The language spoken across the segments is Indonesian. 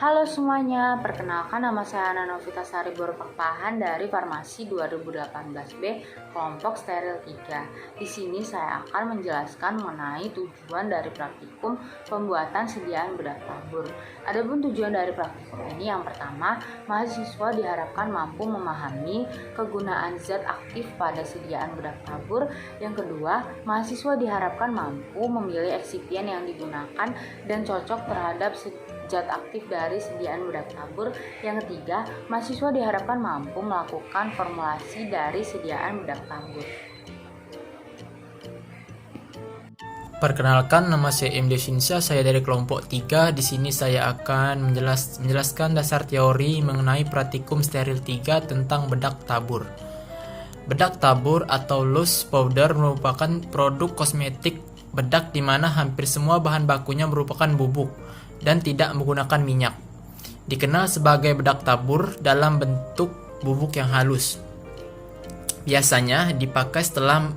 Halo semuanya, perkenalkan nama saya Ana Novita Sari Borpakpahan dari Farmasi 2018B kelompok steril 3. Di sini saya akan menjelaskan mengenai tujuan dari praktikum pembuatan sediaan bedak tabur. Adapun tujuan dari praktikum ini yang pertama, mahasiswa diharapkan mampu memahami kegunaan zat aktif pada sediaan bedak tabur. Yang kedua, mahasiswa diharapkan mampu memilih eksipien yang digunakan dan cocok terhadap zat aktif dari sediaan bedak tabur. Yang ketiga, mahasiswa diharapkan mampu melakukan formulasi dari sediaan bedak tabur. Perkenalkan, nama saya M. Desinsa, saya dari kelompok 3. Di sini saya akan menjelaskan dasar teori mengenai praktikum steril 3 tentang bedak tabur. Bedak tabur atau loose powder merupakan produk kosmetik bedak di mana hampir semua bahan bakunya merupakan bubuk dan tidak menggunakan minyak. Dikenal sebagai bedak tabur dalam bentuk bubuk yang halus. Biasanya dipakai setelah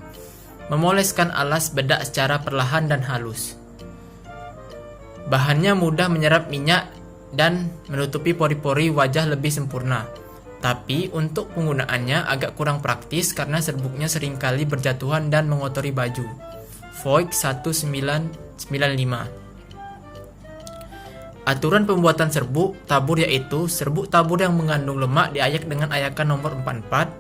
memoleskan alas bedak secara perlahan dan halus. Bahannya mudah menyerap minyak dan menutupi pori-pori wajah lebih sempurna. Tapi untuk penggunaannya agak kurang praktis karena serbuknya seringkali berjatuhan dan mengotori baju. Voigt 1995. Aturan pembuatan serbuk tabur yaitu serbuk tabur yang mengandung lemak diayak dengan ayakan nomor 44,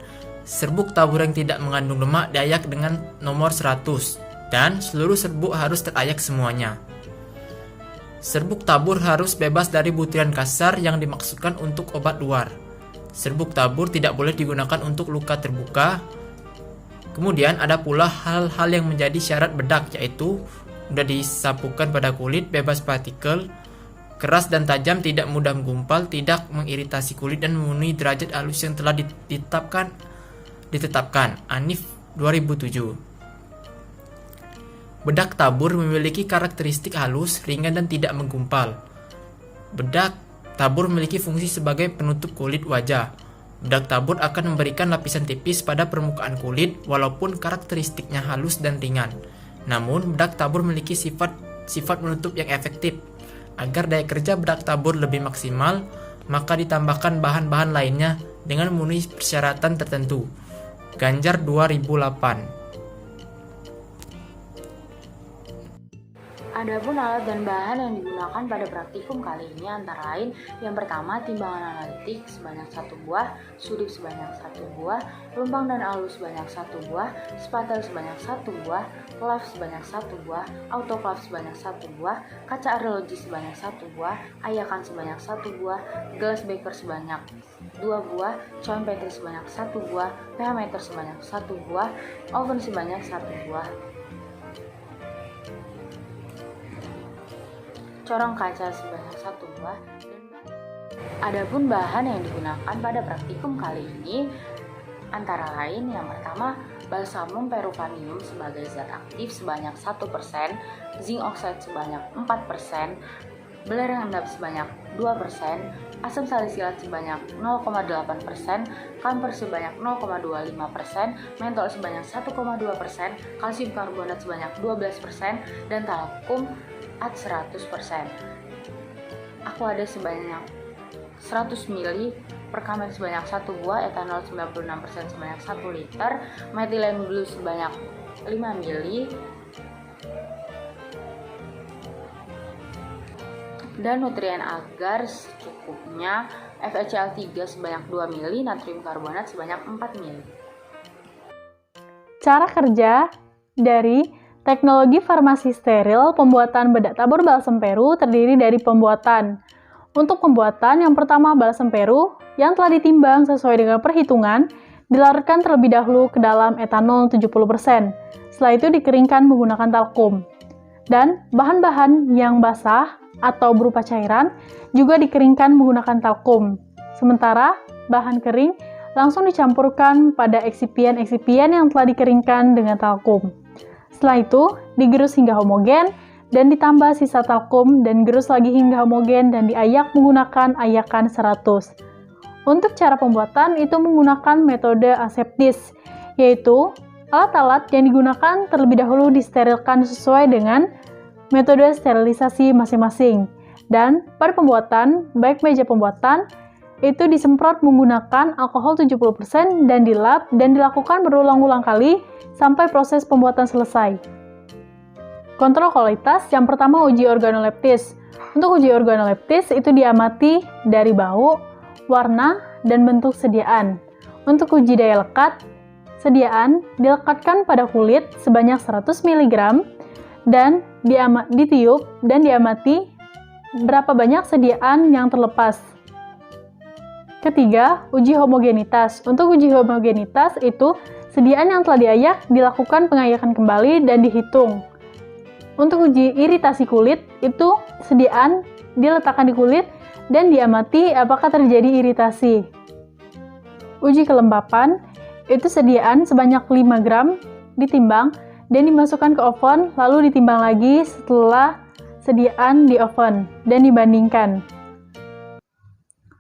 serbuk tabur yang tidak mengandung lemak diayak dengan nomor 100, dan seluruh serbuk harus terayak semuanya. Serbuk tabur harus bebas dari butiran kasar yang dimaksudkan untuk obat luar. Serbuk tabur tidak boleh digunakan untuk luka terbuka. Kemudian ada pula hal-hal yang menjadi syarat bedak yaitu mudah disapukan pada kulit, bebas partikel, keras dan tajam, tidak mudah menggumpal, tidak mengiritasi kulit, dan memenuhi derajat halus yang telah ditetapkan. Anif 2007. Bedak tabur memiliki karakteristik halus, ringan, dan tidak menggumpal. Bedak tabur memiliki fungsi sebagai penutup kulit wajah. Bedak tabur akan memberikan lapisan tipis pada permukaan kulit walaupun karakteristiknya halus dan ringan. Namun, bedak tabur memiliki sifat menutup yang efektif. Agar daya kerja bedak tabur lebih maksimal, maka ditambahkan bahan-bahan lainnya dengan memenuhi persyaratan tertentu. Ganjar 2008. Adapun alat dan bahan yang digunakan pada praktikum kali ini antara lain yang pertama, timbangan analitik sebanyak 1 buah, sudut sebanyak 1 buah, lumbang dan alu sebanyak 1 buah, spatel sebanyak 1 buah, klaf sebanyak 1 buah, autoklaf sebanyak 1 buah, kaca arloji sebanyak 1 buah, ayakan sebanyak 1 buah, gelas beker sebanyak 2 buah, cawan petri sebanyak 1 buah, pH meter sebanyak 1 buah, oven sebanyak 1 buah, corong kaca sebanyak 1 buah. Adapun bahan yang digunakan pada praktikum kali ini antara lain yang pertama, balsamum peruvanium sebagai zat aktif sebanyak 1%, zinc oxide sebanyak 4%, belerang endap sebanyak 2%, asam salisilat sebanyak 0,8%, kamfer sebanyak 0,25%, mentol sebanyak 1,2%, kalsium karbonat sebanyak 12%, dan talkum 100%. Aqua sebanyak 100 ml, perkamen sebanyak 1 buah, etanol 96% sebanyak 1 liter, metilen blue sebanyak 5 ml, dan nutrien agar secukupnya, FeCl3 sebanyak 2 ml, natrium karbonat sebanyak 4 ml. Cara kerja dari teknologi farmasi steril pembuatan bedak tabur balsam peru terdiri dari pembuatan. Untuk pembuatan, yang pertama balsam peru yang telah ditimbang sesuai dengan perhitungan dilarutkan terlebih dahulu ke dalam etanol 70%. Setelah itu dikeringkan menggunakan talkum. Dan bahan-bahan yang basah atau berupa cairan juga dikeringkan menggunakan talkum. Sementara bahan kering langsung dicampurkan pada eksipien-eksipien yang telah dikeringkan dengan talkum. Setelah itu, digerus hingga homogen dan ditambah sisa talkum dan gerus lagi hingga homogen dan diayak menggunakan ayakan 100. Untuk cara pembuatan itu menggunakan metode aseptis, yaitu alat-alat yang digunakan terlebih dahulu disterilkan sesuai dengan metode sterilisasi masing-masing. Dan pada pembuatan, baik meja pembuatan, itu disemprot menggunakan alkohol 70% dan dilap dan dilakukan berulang-ulang kali sampai proses pembuatan selesai. Kontrol kualitas, yang pertama uji organoleptis. Untuk uji organoleptis itu diamati dari bau, warna, dan bentuk sediaan. Untuk uji daya lekat, sediaan dilekatkan pada kulit sebanyak 100 mg dan ditiup dan diamati berapa banyak sediaan yang terlepas. Ketiga, uji homogenitas. Untuk uji homogenitas itu sediaan yang telah diayak dilakukan pengayakan kembali dan dihitung. Untuk uji iritasi kulit itu sediaan diletakkan di kulit dan diamati apakah terjadi iritasi. Uji kelembapan itu sediaan sebanyak 5 gram ditimbang dan dimasukkan ke oven lalu ditimbang lagi setelah sediaan di oven dan dibandingkan.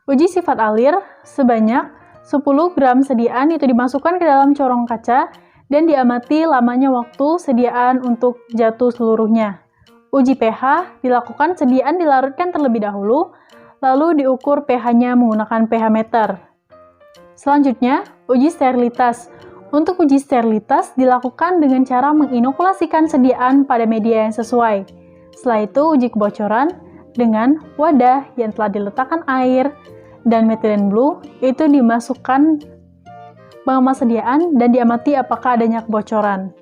Uji sifat alir, sebanyak 10 gram sediaan itu dimasukkan ke dalam corong kaca dan diamati lamanya waktu sediaan untuk jatuh seluruhnya. Uji pH dilakukan sediaan dilarutkan terlebih dahulu, lalu diukur pH-nya menggunakan pH meter. Selanjutnya, uji sterilitas. Untuk uji sterilitas dilakukan dengan cara menginokulasikan sediaan pada media yang sesuai. Setelah itu, uji kebocoran dengan wadah yang telah diletakkan air dan methylene blue itu dimasukkan pengemas sediaan dan diamati apakah adanya kebocoran.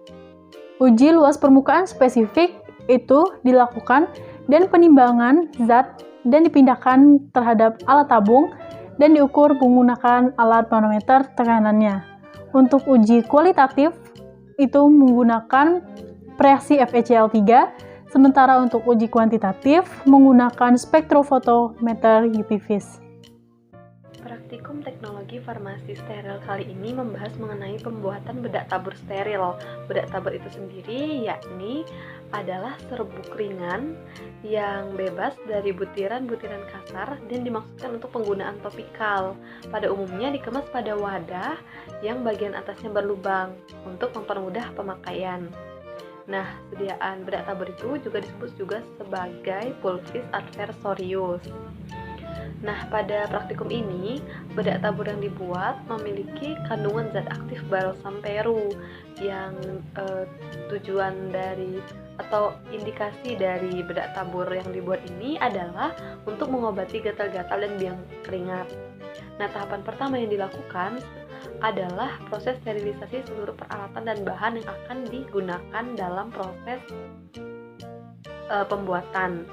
Uji luas permukaan spesifik itu dilakukan dan penimbangan zat dan dipindahkan terhadap alat tabung dan diukur menggunakan alat manometer tekanannya. Untuk uji kualitatif itu menggunakan reaksi FeCl3, sementara untuk uji kuantitatif menggunakan spektrofotometer UV-Vis. Praktikum Teknologi Farmasi Steril kali ini membahas mengenai pembuatan bedak tabur steril. Bedak tabur itu sendiri yakni adalah serbuk ringan yang bebas dari butiran-butiran kasar dan dimaksudkan untuk penggunaan topikal. Pada umumnya dikemas pada wadah yang bagian atasnya berlubang untuk mempermudah pemakaian. Nah, sediaan bedak tabur itu juga disebut juga sebagai pulvis adversorius. Nah, pada praktikum ini, bedak tabur yang dibuat memiliki kandungan zat aktif balsam peru yang tujuan dari atau indikasi dari bedak tabur yang dibuat ini adalah untuk mengobati gatal-gatal dan biang keringat. Nah, tahapan pertama yang dilakukan adalah proses sterilisasi seluruh peralatan dan bahan yang akan digunakan dalam proses pembuatan.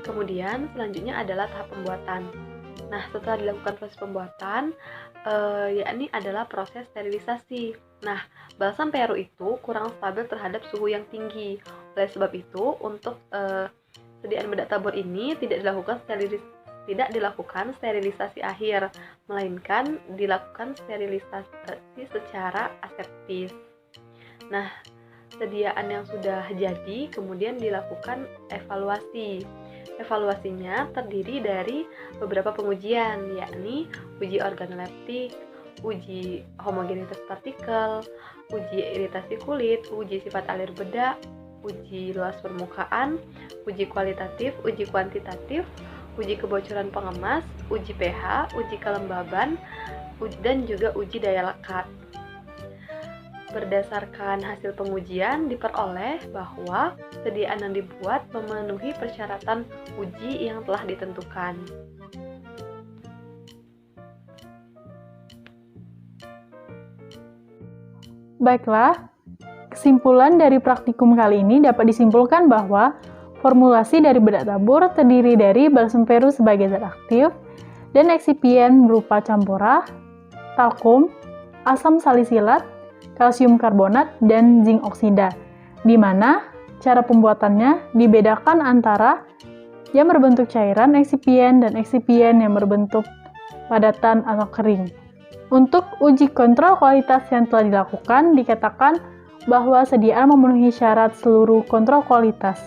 Kemudian selanjutnya adalah tahap pembuatan. Nah, setelah dilakukan proses pembuatan, yakni adalah proses sterilisasi. Nah, balsam peru itu kurang stabil terhadap suhu yang tinggi. Oleh sebab itu, untuk sediaan bedak tabur ini tidak dilakukan sterilisasi akhir, melainkan dilakukan sterilisasi secara aseptis. Nah, sediaan yang sudah jadi kemudian dilakukan evaluasi. Evaluasinya terdiri dari beberapa pengujian, yakni uji organoleptik, uji homogenitas partikel, uji iritasi kulit, uji sifat alir bedak, uji luas permukaan, uji kualitatif, uji kuantitatif, uji kebocoran pengemas, uji pH, uji kelembaban, dan juga uji daya lekat. Berdasarkan hasil pengujian diperoleh bahwa sediaan yang dibuat memenuhi persyaratan uji yang telah ditentukan. Baiklah, kesimpulan dari praktikum kali ini dapat disimpulkan bahwa formulasi dari bedak tabur terdiri dari balsam peru sebagai zat aktif dan eksipien berupa campora, talkum, asam salisilat, kalsium karbonat, dan zinc oksida, di mana cara pembuatannya dibedakan antara yang berbentuk cairan eksipien dan eksipien yang berbentuk padatan atau kering. Untuk uji kontrol kualitas yang telah dilakukan, dikatakan bahwa sediaan memenuhi syarat seluruh kontrol kualitas.